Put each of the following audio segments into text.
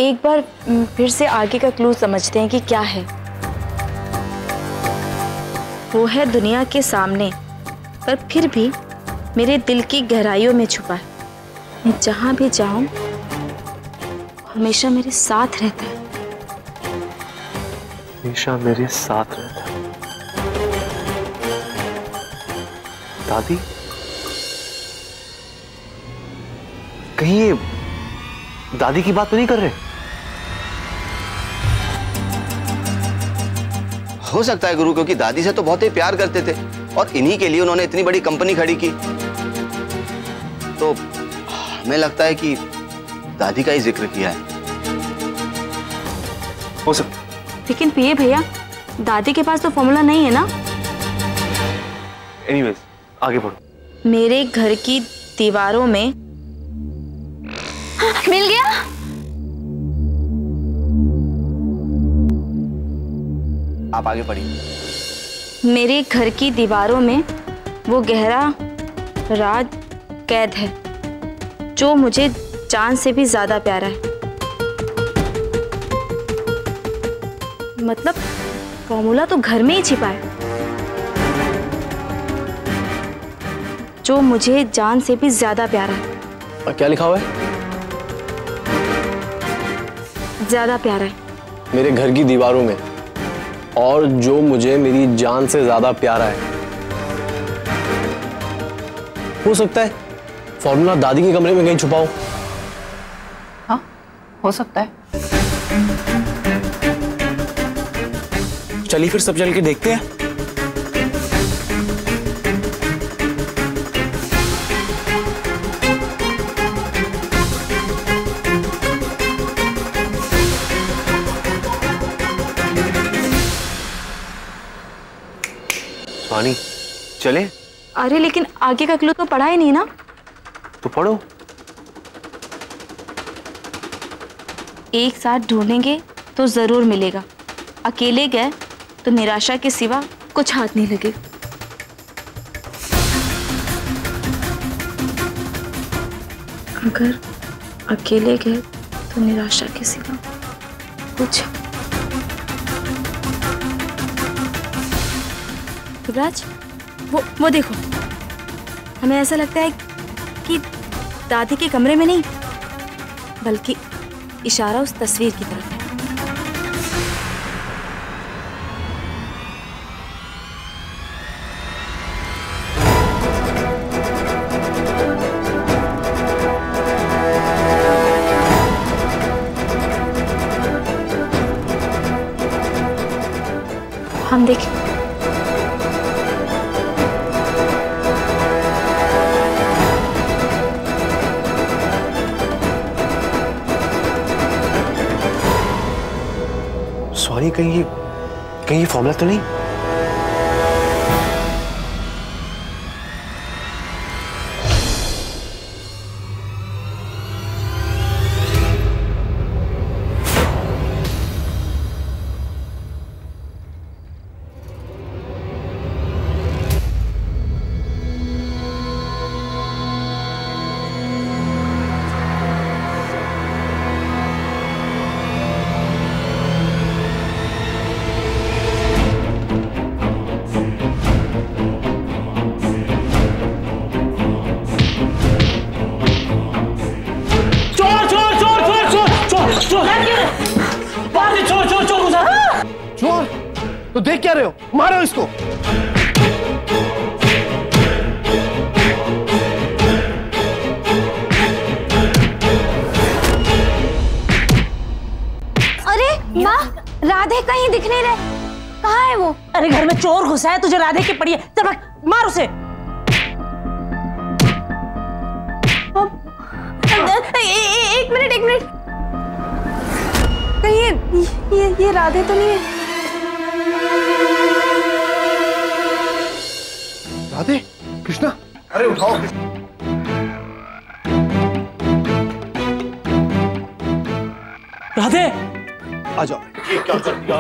एक बार फिर से आगे का क्लू समझते हैं कि क्या है। वो है दुनिया के सामने, पर फिर भी मेरे दिल की गहराइयों में छुपा है। मैं जहां भी जाऊं हमेशा मेरे साथ रहता है। हमेशा मेरे साथ रहता है। दादी, कहीं ये दादी की बात तो नहीं कर रहे? हो सकता है गुरु, क्योंकि दादी से तो बहुत ही प्यार करते थे और इन्हीं के लिए उन्होंने इतनी बड़ी कंपनी खड़ी की। तो हमें लगता है कि दादी का ही जिक्र किया है। हो सकता। लेकिन पिए भैया, दादी के पास तो फॉर्मूला नहीं है ना। एनीवेज, आगे बढ़ो। मेरे घर की दीवारों में मिल गया। आप आगे पढ़िए। मेरे घर की दीवारों में वो गहरा राज कैद है जो मुझे जान से भी ज्यादा प्यारा है। मतलब फॉर्मूला तो घर में ही छिपा है, जो मुझे जान से भी ज्यादा प्यारा है। और क्या लिखा हुआ है? ज्यादा प्यारा है। मेरे घर की दीवारों में, और जो मुझे मेरी जान से ज्यादा प्यारा है। हो सकता है फॉर्मूला दादी के कमरे में कहीं छुपा हो। हाँ, हो सकता है। चलिए फिर सब चल के देखते हैं। स्वानी, चले? अरे लेकिन आगे का क्लू तो पढ़ा ही नहीं ना। तो पढ़ो। एक साथ ढूंढेंगे तो जरूर मिलेगा, अकेले गए तो निराशा के सिवा कुछ हाथ नहीं लगे। अगर अकेले गए तो निराशा के सिवा कुछ। युवराज, वो देखो, हमें ऐसा लगता है कि दादी के कमरे में नहीं, बल्कि इशारा उस तस्वीर की तरफ है। हम देखें। स्वानी, कहीं ये फॉर्मूला तो नहीं? चोर? तो देख क्या रहे हो? मारो इसको। अरे माँ, राधे कहीं दिख नहीं रहे। कहाँ है वो? अरे घर में चोर घुसा है, तुझे राधे की पड़ी है। चल भाग, मार उसे। एक मिनट। कहीं ये राधे तो नहीं है? राधे, कृष्णा, अरे उठाओ। राधे, आ जाओ। क्या कर दिया?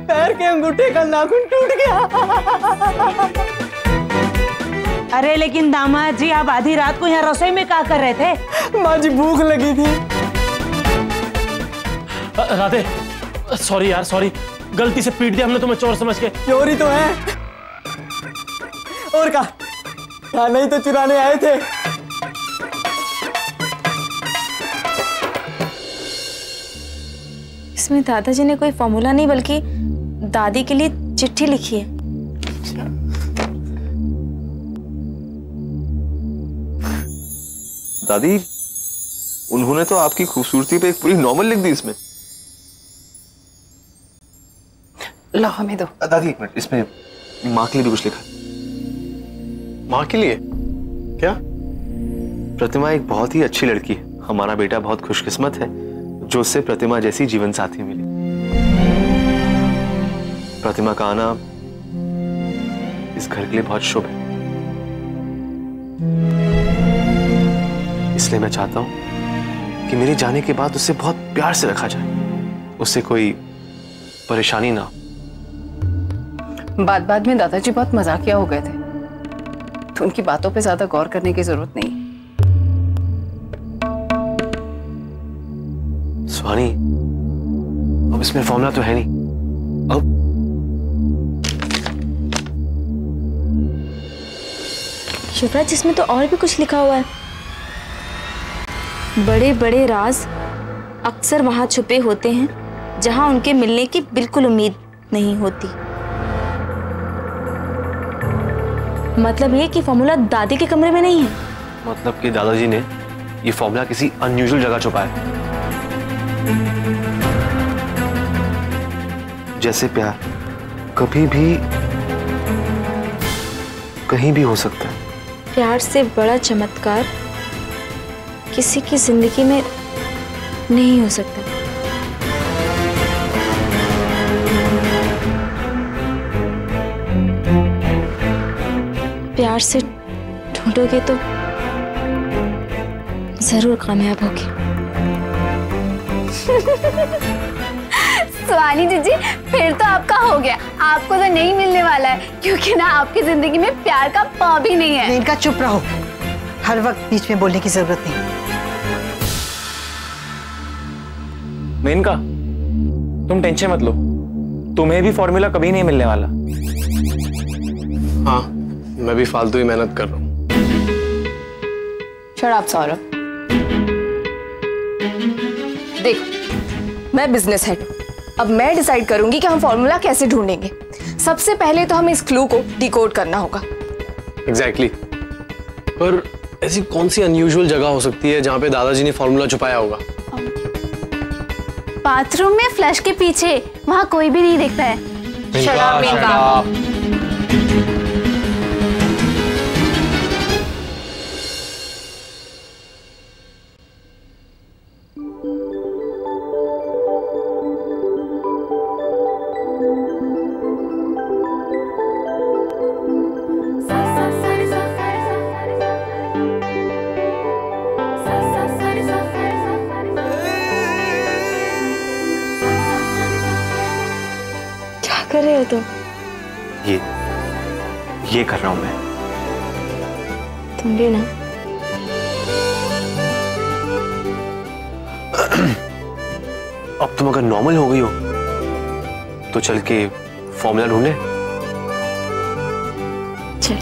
पैर के अंगूठे का नाखून टूट गया। अरे लेकिन दामाद जी, आप आधी रात को यहाँ रसोई में क्या कर रहे थे? माँ जी भूख लगी थी। राधे, सॉरी यार, सॉरी, गलती से पीट दिया हमने तुम्हें चोर समझ के। चोरी तो है और क्या, नहीं तो चुराने आए थे। इसमें दादाजी ने कोई फॉर्मूला नहीं बल्कि दादी के लिए चिट्ठी लिखी है। दादी, उन्होंने तो आपकी खूबसूरती पे एक पूरी नॉवल लिख दी इसमें। लो हमें दो। दादी एक मिनट, इसमें माँ के लिए भी कुछ लिखा। माँ के लिए क्या? प्रतिमा एक बहुत ही अच्छी लड़की है। हमारा बेटा बहुत खुशकिस्मत है जो उससे प्रतिमा जैसी जीवन साथी मिली। प्रतिमा का आना इस घर के लिए बहुत शुभ है। इसलिए मैं चाहता हूं कि मेरे जाने के बाद उसे बहुत प्यार से रखा जाए, उससे कोई परेशानी ना हो। बात में दादाजी बहुत मजाकिया हो गए थे, तो उनकी बातों पे ज्यादा गौर करने की जरूरत नहीं। सुहानी, अब इसमें फॉर्मूला तो है नहीं। अब शिवराज, इसमें तो और भी कुछ लिखा हुआ है। बड़े बड़े राज अक्सर वहां छुपे होते हैं जहां उनके मिलने की बिल्कुल उम्मीद नहीं होती। मतलब ये कि फॉर्मूला दादी के कमरे में नहीं है। मतलब कि दादाजी ने ये फॉर्मूला किसी अनयूजुअल जगह छुपाया, जैसे प्यार कभी भी कहीं भी हो सकता है। प्यार से बड़ा चमत्कार किसी की जिंदगी में नहीं हो सकता। प्यार से ढूंढोगे तो जरूर कामयाब होगे। सुहानी जीजी, फिर तो आपका हो गया। आपको तो नहीं मिलने वाला है, क्योंकि ना आपकी जिंदगी में प्यार का पा भी नहीं है। इनका चुप रहो, हर वक्त बीच में बोलने की जरूरत नहीं। मेनका, तुम टेंशन मत लो, तुम्हें भी फॉर्मूला कभी नहीं मिलने वाला। हाँ, मैं भी फालतू ही मेहनत कर रहा हूँ। Shut up Saurabh. देखो, मैं बिजनेस हेड हूँ। अब मैं डिसाइड करूंगी कि हम फॉर्मूला कैसे ढूंढेंगे। सबसे पहले तो हमें इस क्लू को डिकोड करना होगा। एग्जैक्टली। पर ऐसी कौन सी अनयूजुअल जगह हो सकती है जहां पे दादाजी ने फॉर्मूला छुपाया होगा? बाथरूम में फ्लश के पीछे, वहां कोई भी नहीं देखता है। शराब में कर रहे हो तुम? ये कर रहा हूं मैं। तुम भी ना। अब तुम अगर नॉर्मल हो गई हो तो चल के फॉर्मूला ढूंढे। चल।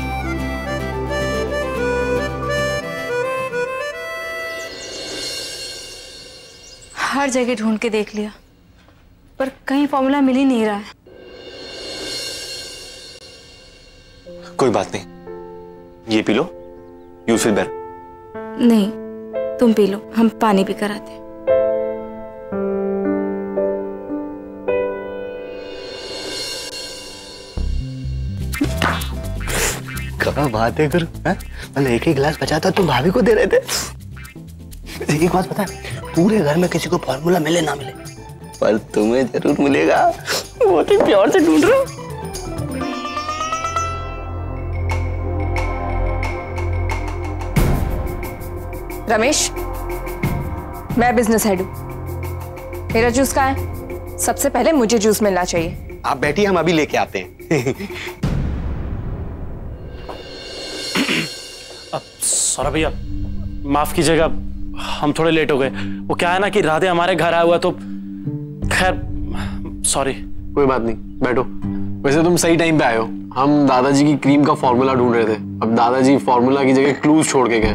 हर जगह ढूंढ के देख लिया, पर कहीं फॉर्मूला मिल ही नहीं रहा है। कोई बात नहीं, ये P low, you feel better. नहीं, तुम पी लो, हम पानी पी कर आते हैं। क्या बात है गुरु, मतलब एक ही गिलास बचा था, तुम भाभी को दे रहे थे। एक बात पता है, पूरे घर में किसी को फॉर्मूला मिले ना मिले, पर तुम्हें जरूर मिलेगा। बहुत ही प्यार से ढूंढ रहा हूं। रमेश, मैं बिजनेस हेड हूँ। मेरा जूस कहाँ है? सबसे पहले मुझे जूस मिलना चाहिए। आप बैठिए, हम अभी लेके आते हैं। सौरभ भैया माफ कीजिएगा, हम थोड़े लेट हो गए। वो क्या है ना कि राधे हमारे घर आया हुआ तो खैर सॉरी। कोई बात नहीं, बैठो। वैसे तुम सही टाइम पे आए हो। हम दादाजी की क्रीम का फॉर्मूला ढूंढ रहे थे। अब दादाजी फॉर्मूला की जगह क्लूज छोड़ के गए।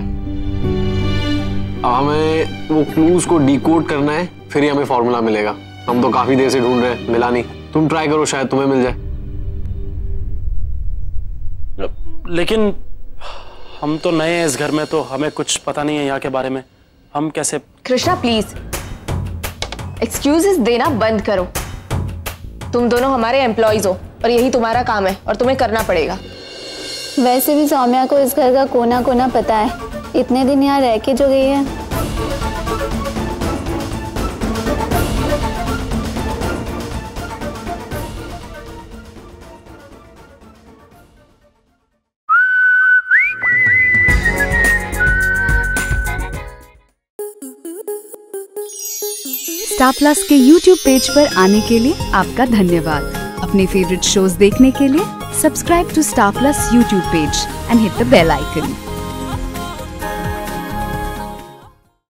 अब हमें वो क्लूज को डिकोड करना है, फिर ही हमें फॉर्मूला मिलेगा। हम तो काफी देर से ढूंढ रहे हैं, मिला नहीं। तुम ट्राई करो, शायद तुम्हें मिल जाए। लेकिन हम तो नए हैं इस घर में, तो हमें कुछ पता नहीं है यहाँ के बारे में। हम कैसे? कृष्णा प्लीज एक्सक्यूजेस देना बंद करो। तुम दोनों हमारे एम्प्लॉयज हो और यही तुम्हारा काम है और तुम्हें करना पड़ेगा। वैसे भी सौम्या को इस घर का कोना कोना पता है, इतने दिन यहाँ रह के जो गई है। स्टार प्लस के YouTube पेज पर आने के लिए आपका धन्यवाद। अपने फेवरेट शोज देखने के लिए subscribe to Star Plus YouTube page and hit the bell icon.